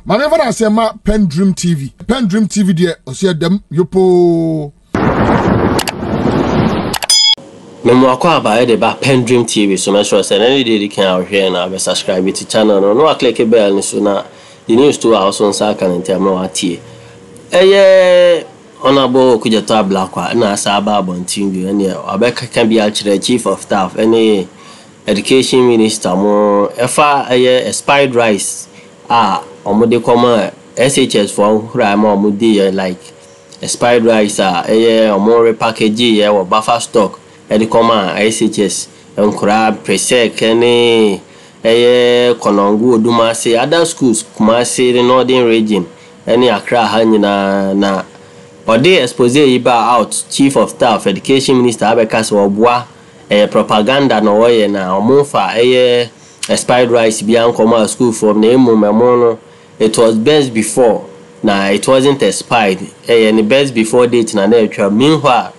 Manever I say ma PENDREAM TV. PENDREAM TV there, o see them yopo. Memwakwa ba de ba PENDREAM TV so make sure say any day can out here na be subscribe to channel no click bell ni so na the news to house on Saga and Ntim no atie. Honorable Kujato Ablakwa na Saga Ntim bi ene abeka kan bi actually chief of staff any education minister mo efa expired rice omode come SHS for hura ma omode like expired rice omo repackage or buffer stock edi come SHS enkura presec any Konongo Odumase other schools Kumasi the northern region any Accra hanyina na ode expose iba out chief of staff education minister abekas obua propaganda no way na omofa expired rice bian come school from na emu it was best before na it wasn't expired the best before date na meanwhile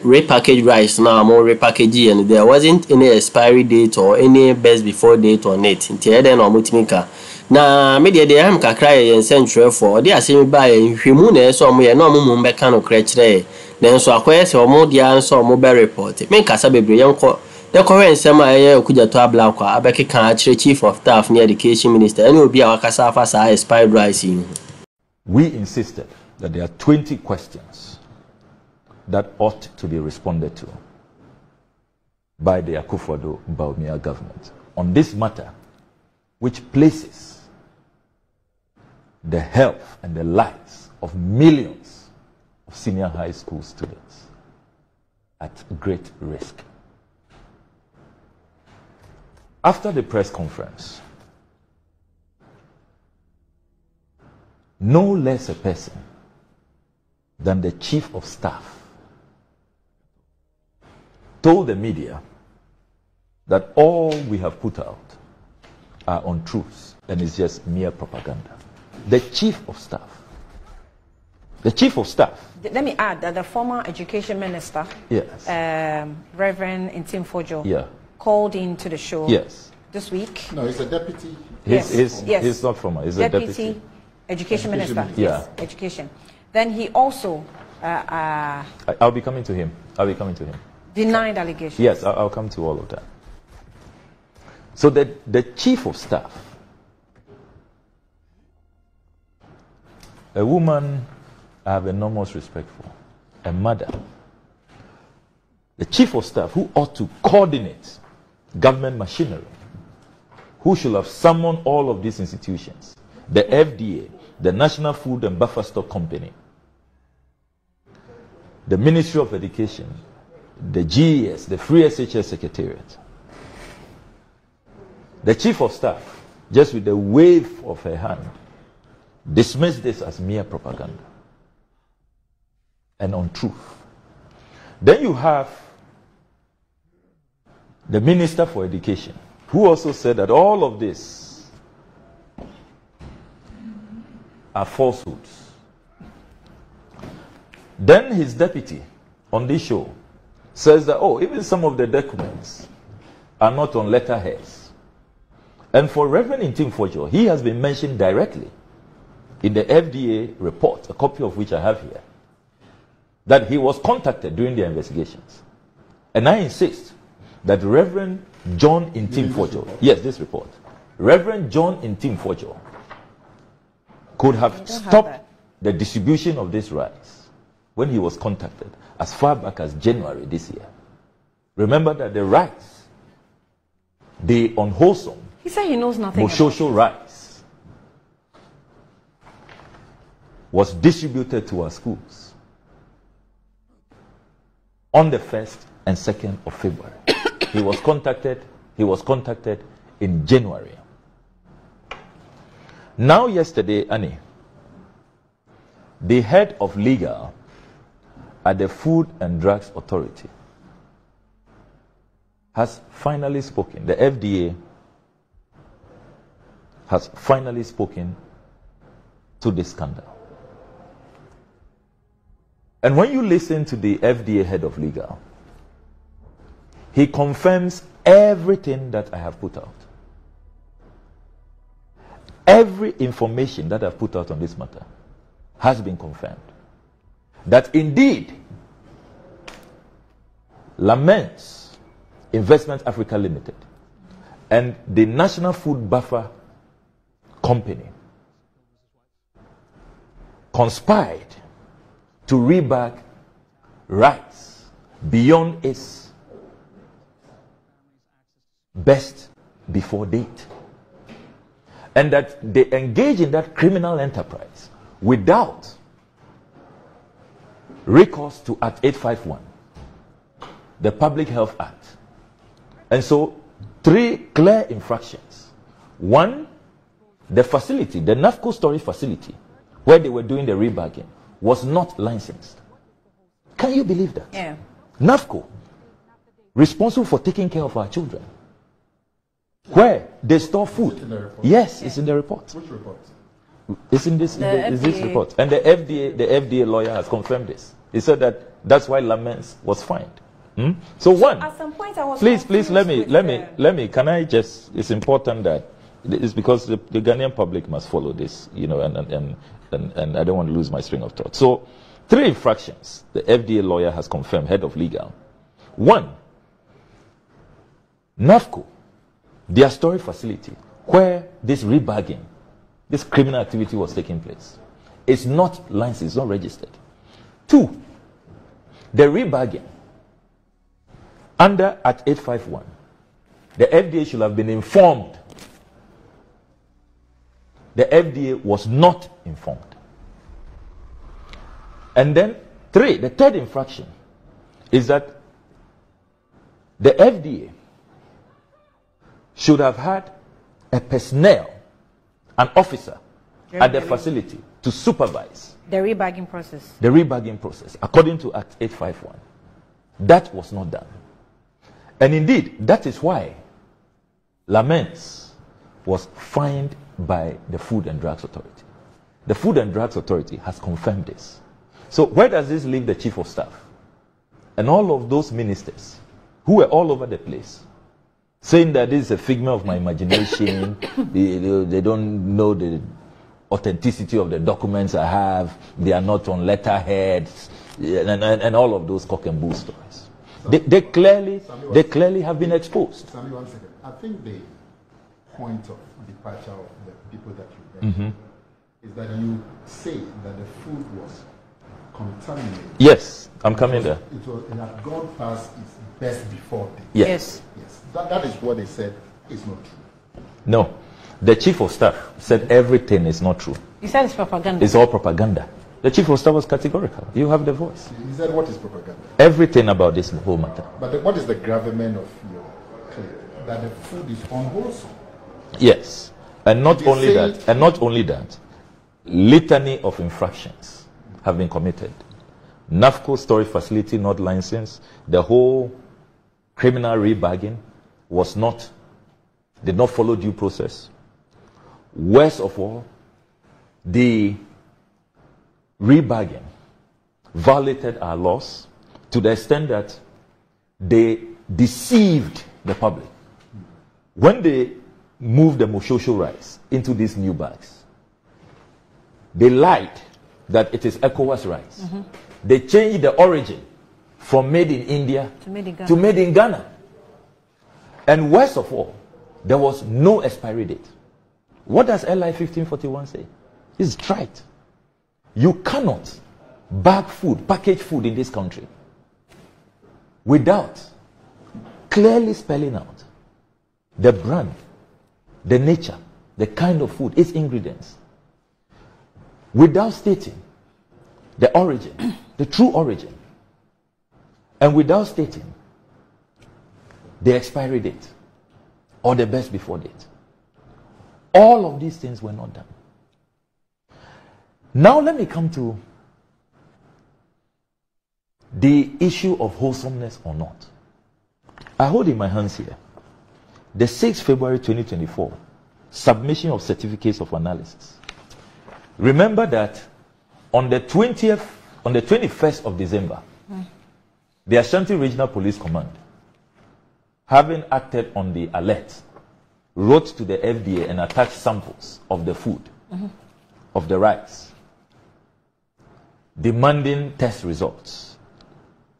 repackaged rice now more repackaged and there wasn't any expiry date or any best before date on it until then or mutimika na media dey am kakra yen central for dey asemi ba yen hwemu na so mo ye na mo be kan no krekere then so akoye se omo dia so mo be report me kasa bebre yen ko the current sema Kujato Ablakwa abekeka akire chief of staff near education minister any obi a wakasa afa sa expired rice. We insisted that there are 20 questions that ought to be responded to by the Akufo-Addo government on this matter, which places the health and the lives of millions of senior high school students at great risk. After the press conference, no less a person than the chief of staff told the media that all we have put out are untruths and it's just mere propaganda. The chief of staff. The chief of staff. Let me add that the former education minister, yes, Reverend Ntim yeah, called into the show, yes, this week. No, he's a deputy. He's not former. He's deputy a deputy education minister. Yeah, yes, education. Then he also I'll be coming to him. Denied allegations. Yes, I'll come to all of that. So the chief of staff, a woman I have enormous respect for, a mother, the chief of staff who ought to coordinate government machinery, who should have summoned all of these institutions, the FDA, the National Food and Buffer Stock Company, the Ministry of Education, the GES, the Free SHS Secretariat. The chief of staff, just with a wave of her hand, dismissed this as mere propaganda and untruth. Then you have the Minister for Education, who also said that all of this are falsehoods. Then his deputy on this show says that, even some of the documents are not on letterheads. And for Reverend Ntim Fordjour, he has been mentioned directly in the FDA report, a copy of which I have here, that he was contacted during the investigations. And I insist that Reverend John Ntim Fordjour, yes, this report, Reverend John Ntim Fordjour could have stopped the distribution of this rice when he was contacted as far back as January this year. Remember that the rice, the unwholesome, he said he knows nothing Moshosho rice, was distributed to our schools on the 1st and 2nd of February. He was contacted in January. Now yesterday, Annie, the head of legal at the Food and Drugs Authority has finally spoken. The FDA has finally spoken to this scandal. And when you listen to the FDA head of legal, he confirms everything that I have put out. every information that I've put out on this matter has been confirmed. That indeed, Laments Investment Africa Limited and the National Food Buffer Company conspired to rebag rice beyond its best before date, and that they engage in that criminal enterprise without recourse to Act 851, the Public Health Act. And so 3 clear infractions. 1, the facility, the NAFCO storage facility where they were doing the rebagging was not licensed. Can you believe that? Yeah. NAFCO, responsible for taking care of our children, where they store food. It's in the report. Yes, it's in the report. Which report? It's in this, is this FDA. report. And the FDA lawyer has confirmed this. He said that that's why Laments was fined. So one, At some point I was please, confused let with me, can I just, it's important that, it's because the Ghanaian public must follow this, you know, and I don't want to lose my string of thought. So 3 infractions the FDA lawyer has confirmed, head of legal. 1, NAFCO, their storage facility, where this rebagging, this criminal activity was taking place, is not licensed, it's not registered. 2, the rebagging under Act 851, the FDA should have been informed. The FDA was not informed. And then 3, the third infraction is that the FDA should have had a personnel, an officer at the facility to supervise the rebagging process. the rebagging process according to Act 851. That was not done. And indeed, that is why Laments was fined by the Food and Drugs Authority. The Food and Drugs Authority has confirmed this. So where does this leave the Chief of Staff and all of those ministers who were all over the place saying that this is a figment of my imagination, they don't know the authenticity of the documents I have, they are not on letterheads, and all of those cock and bull stories. They clearly have been exposed. Sammy, 1 second. I think the point of departure of the people that you mentioned is that you say that the food was contaminated. Yes, I'm coming there. It had gone past its best before date. Yes. Yes. That is what they said is not true. No. The Chief of Staff said everything is not true. You said it's propaganda. It's all propaganda. The Chief of Staff was categorical. You have the voice. He said, what is propaganda? Everything about this whole matter. But what is the gravamen of your claim? That the food is unwholesome. Yes. And not They only say- that, litany of infractions have been committed. NAFCO storage facility not licensed. The whole criminal rebagging did not follow due process. Worst of all, the rebagging violated our laws to the extent that they deceived the public. When they moved the Moshosho rice into these new bags, they lied that it is ECOWAS rice. They changed the origin from made in India to made in Ghana. And worst of all, there was no expiry date. What does LI 1541 say? It's trite. You cannot bag food, package food in this country without clearly spelling out the brand, the nature, the kind of food, its ingredients, without stating the origin, the true origin, and without stating the expiry date or the best before date. All of these things were not done. Now let me come to the issue of wholesomeness or not. I hold in my hands here the 6th February 2024 submission of certificates of analysis. Remember that on the 21st of December, the Ashanti Regional Police Command, having acted on the alert wrote to the FDA and attached samples of the food, of the rice, demanding test results.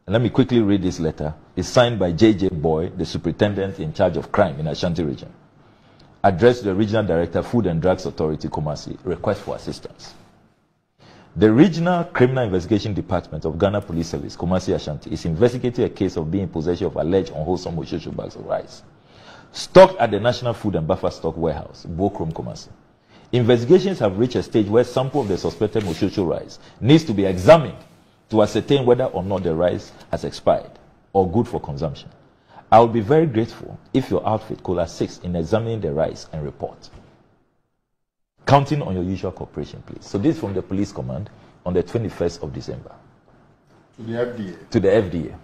And let me quickly read this letter. It's signed by J.J. Boy, the superintendent in charge of crime in Ashanti region. Addressed to the Regional Director, Food and Drugs Authority, Kumasi, request for assistance. The Regional Criminal Investigation Department of Ghana Police Service, Kumasi, Ashanti, is investigating a case of being in possession of alleged unwholesome Moshosho bags of rice stocked at the National Food and Buffer Stock Warehouse, Bokrom, Kumasi. Investigations have reached a stage where sample of the suspected Moshosho rice needs to be examined to ascertain whether or not the rice has expired or good for consumption. I would be very grateful if your outfit could assist in examining the rice and report. Counting on your usual cooperation, please. So this is from the police command on the 21st of December. To the FDA. To the FDA.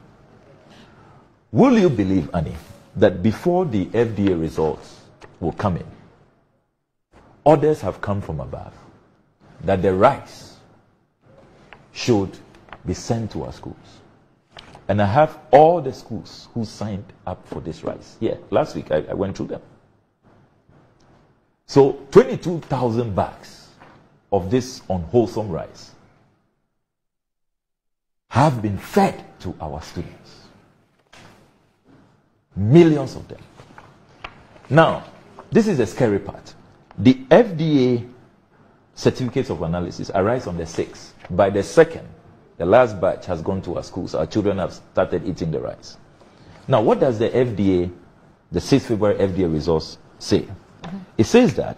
Will you believe, Annie, that before the FDA results will come in, orders have come from above that the rice should be sent to our schools? And I have all the schools who signed up for this rice. Yeah, last week I went through them. So 22,000 bags of this unwholesome rice have been fed to our students. Millions of them. Now, this is the scary part. The FDA certificates of analysis arise on the 6th. By the 2nd, the last batch has gone to our schools. Our children have started eating the rice. Now, what does the FDA, the 6th February FDA results say? It says that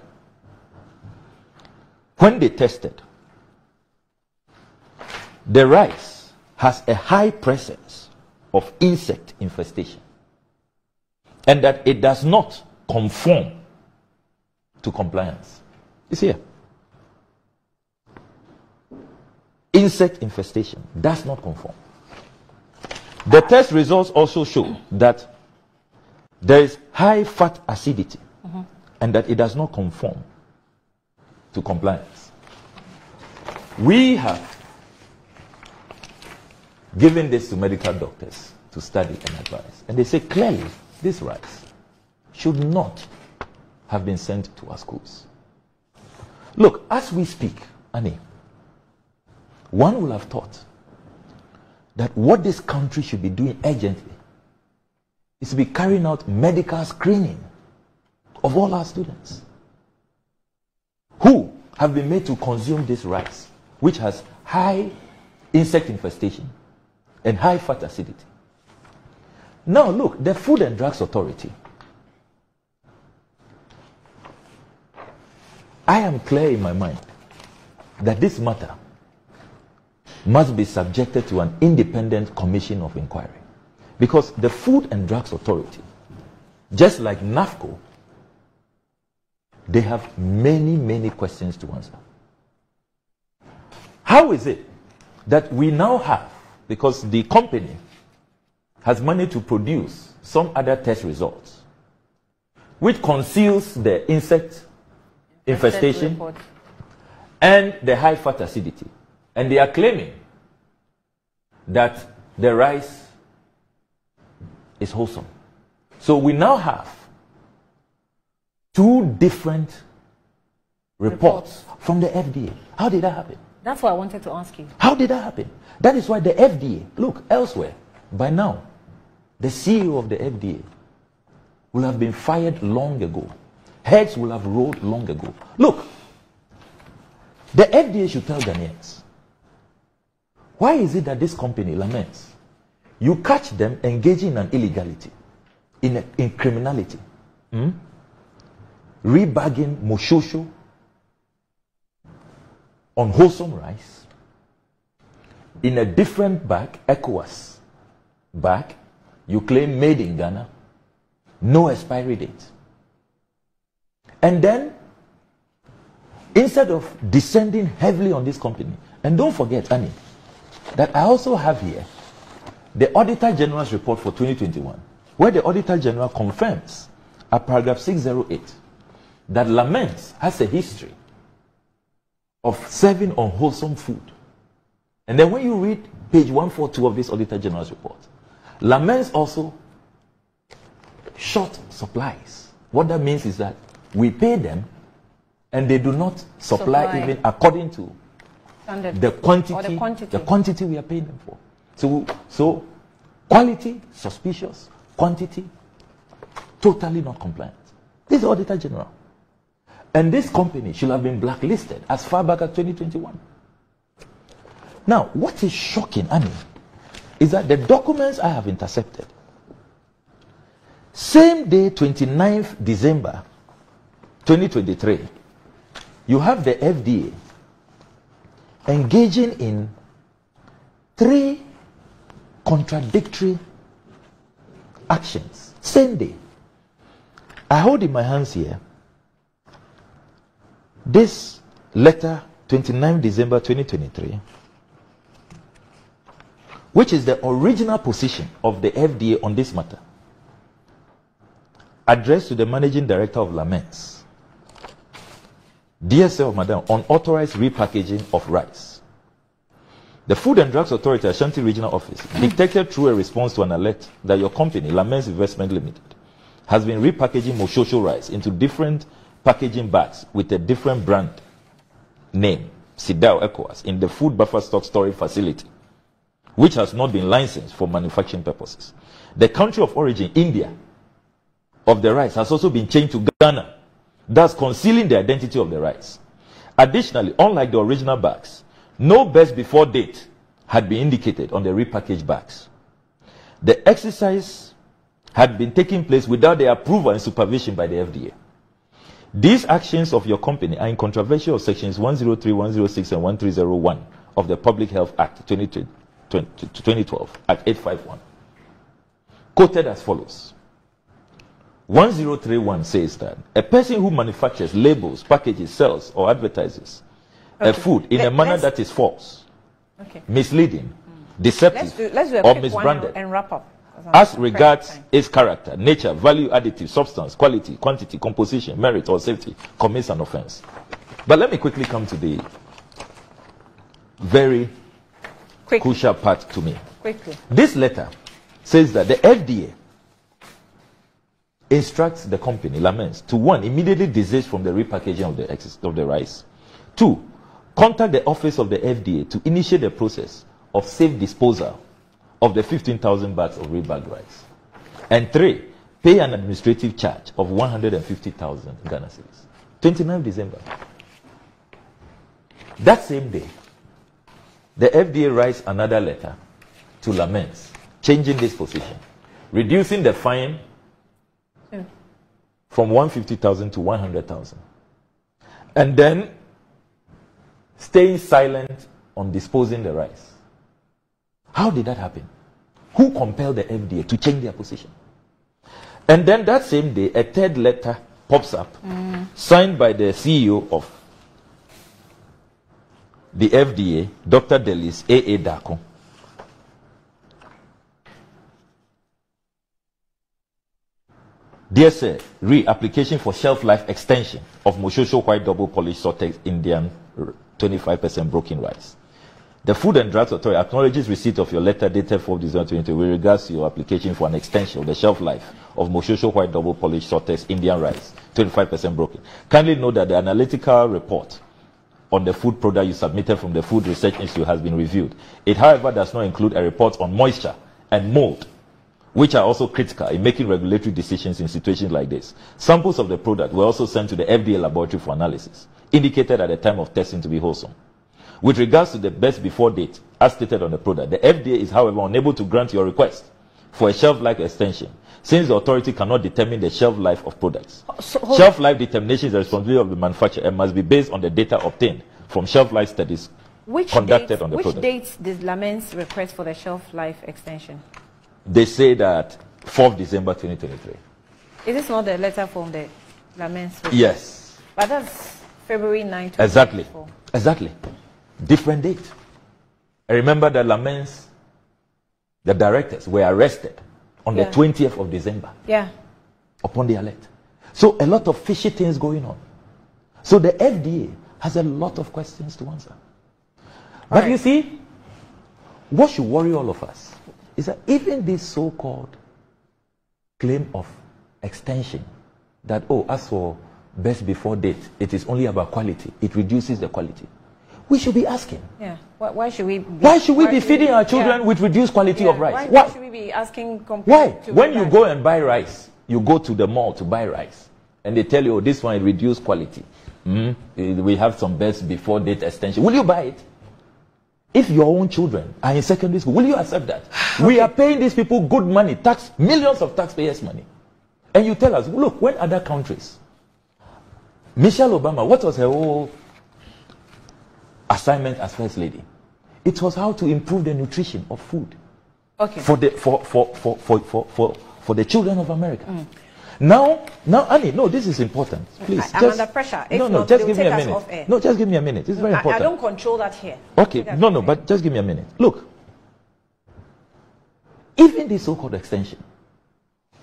when they tested, the rice has a high presence of insect infestation and that it does not conform to compliance. It's here. Insect infestation does not conform. The test results also show that there is high fat acidity and that it does not conform to compliance. We have given this to medical doctors to study and advise, and they say clearly this rice should not have been sent to our schools. Look, as we speak, Annie, one will have thought that what this country should be doing urgently is to be carrying out medical screening of all our students who have been made to consume this rice, which has high insect infestation and high fat acidity. Now look, the Food and Drugs Authority, I am clear in my mind that this matter must be subjected to an independent commission of inquiry, because the Food and Drugs Authority, just like NAFCO, they have many questions to answer. How is it that we now have, because the company has managed to produce some other test results which conceals the insect infestation and the high fat acidity, and they are claiming that the rice is wholesome? So we now have two different reports from the FDA. How did that happen? That's what I wanted to ask you. How did that happen? That is why the FDA, look, elsewhere, by now, the CEO of the FDA will have been fired long ago. Heads will have rolled long ago. Look, the FDA should tell Ghanaians, why is it that this company laments? You catch them engaging in an illegality, in criminality, rebagging Moshosho, unwholesome rice, in a different bag, ECOWAS bag, you claim made in Ghana, no expiry date. And then, instead of descending heavily on this company, and don't forget, Annie, that I also have here the Auditor General's report for 2021, where the Auditor General confirms at paragraph 608 that Laments has a history of serving unwholesome food. And then when you read page 142 of this Auditor General's report, Laments also short supplies What that means is that we pay them and they do not supply even according to the quantity we are paying them for. So quality, suspicious, quantity, totally not compliant. This is the Auditor General. And this company should have been blacklisted as far back as 2021. Now, what is shocking, Annie, is that the documents I have intercepted, same day, 29th December 2023, you have the FDA engaging in 3 contradictory actions. Same day. I hold in my hands here this letter, 29 December 2023, which is the original position of the FDA on this matter, addressed to the Managing Director of Laments. Dear Sir, Madam, unauthorized repackaging of rice. The Food and Drugs Authority, Ashanti Regional Office, detected through a response to an alert that your company, Laments Investment Limited, has been repackaging Moshosho rice into different packaging bags with a different brand name, Sidao ECOWAS, in the food buffer stock storage facility, which has not been licensed for manufacturing purposes. The country of origin, India, of the rice has also been changed to Ghana, thus concealing the identity of the rice. Additionally, unlike the original bags, no best before date had been indicated on the repackaged bags. The exercise had been taking place without the approval and supervision by the FDA. These actions of your company are in controversy of sections 103, 106, and 1301 of the Public Health Act 2012, Act 851. Quoted as follows. 1031 says that a person who manufactures, labels, packages, sells, or advertises a food in a manner that is false, misleading, deceptive, or misbranded, and wrap up. as regards its character, nature, value, additive, substance, quality, quantity, composition, merit, or safety, commits an offense. But let me quickly come to the very crucial part to me. This letter says that the FDA instructs the company, Laments, to 1, immediately desist from the repackaging of the rice. 2, contact the office of the FDA to initiate the process of safe disposal of the 15,000 bags of rebagged rice. And 3, pay an administrative charge of 150,000 Ghana cedis. 29 December. That same day, the FDA writes another letter to Laments, changing this position, reducing the fine from 150,000 to 100,000. And then staying silent on disposing the rice. How did that happen? Who compelled the FDA to change their position? And then that same day, a third letter pops up, signed by the CEO of the FDA, Dr. Delis A.A. Dako. Dear Sir, application for shelf life extension of Moshosho white double polished Sortex Indian 25% broken rice. The Food and Drugs Authority acknowledges receipt of your letter dated 4 December 2020 with regards to your application for an extension of the shelf life of Moshosho white double polished Sortex Indian rice, 25% broken. Kindly note that the analytical report on the food product you submitted from the Food Research Institute has been reviewed. It, however, does not include a report on moisture and mold, which are also critical in making regulatory decisions in situations like this. Samples of the product were also sent to the FDA laboratory for analysis, indicated at the time of testing to be wholesome. With regards to the best before date, as stated on the product, the FDA is, however, unable to grant your request for a shelf life extension, since the authority cannot determine the shelf life of products. Shelf life determination is the responsibility of the manufacturer and must be based on the data obtained from shelf life studies conducted on the product. Which dates did Laments request for the shelf life extension? They say that 4th December 2023. Is this not the letter from the Laments request? Yes. But that's February 9th. Exactly. Exactly. Different date. I remember that Laments, the directors, were arrested on the 20th of December. Yeah. Upon the alert. So a lot of fishy things going on. So the FDA has a lot of questions to answer. But you see, what should worry all of us is that even this so-called claim of extension that, oh, as for best before date, it is only about quality. It reduces the quality. We should be asking. Yeah. Why should we? Why should we be feeding our children with reduced quality of rice? Why should we be asking? Why? When you go and buy rice, you go to the mall to buy rice, and they tell you, oh, this one is reduced quality. We have some best before date extension. Will you buy it? If your own children are in secondary school, will you accept that? Okay. We are paying these people good money, millions of taxpayers' money. And you tell us, look, when other countries, Michelle Obama, what was her whole assignment as First Lady? It was how to improve the nutrition of food for the children of America. Now, Annie, no, this is important. Please, I'm under pressure. Just give me a minute. No, just give me a minute. It's very important. I don't control that here. Okay, no, but just give me a minute. Look, even this so-called extension,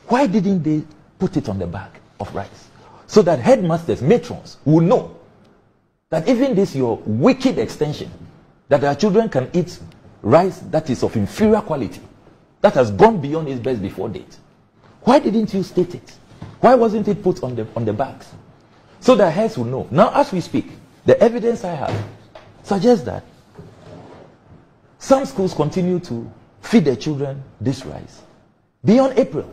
why didn't they put it on the back of rice? So that headmasters, matrons, will know that even this your wicked extension, that our children can eat rice that is of inferior quality, that has gone beyond its best before date. Why didn't you state it? Why wasn't it put on the bags? So that heads will know. Now, as we speak, the evidence I have suggests that some schools continue to feed their children this rice beyond April.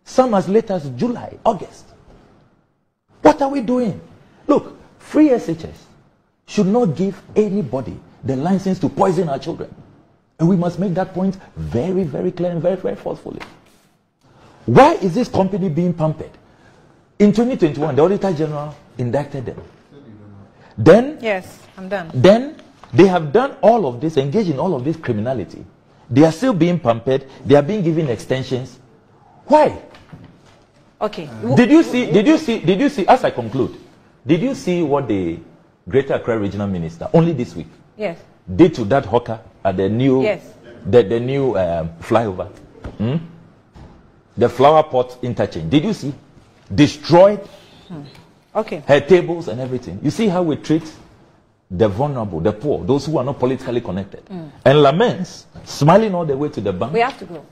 Some as late as July, August. What are we doing? Look, free SHS should not give anybody the license to poison our children. And we must make that point very, very clear and very, very forcefully. Why is this company being pampered? In 2021, the Auditor General indicted them. Then, yes, I'm done. Then they have done all of this, engaged in all of this criminality. They are still being pampered. They are being given extensions. Why? Okay. Did you see, as I conclude, did you see what the Greater Accra Regional Minister, only this week, did to that hawker at the new, the new flyover? The flower pot interchange. Did you see? Destroyed her tables and everything. You see how we treat the vulnerable, the poor, those who are not politically connected. And laments, smiling all the way to the bank. We have to go.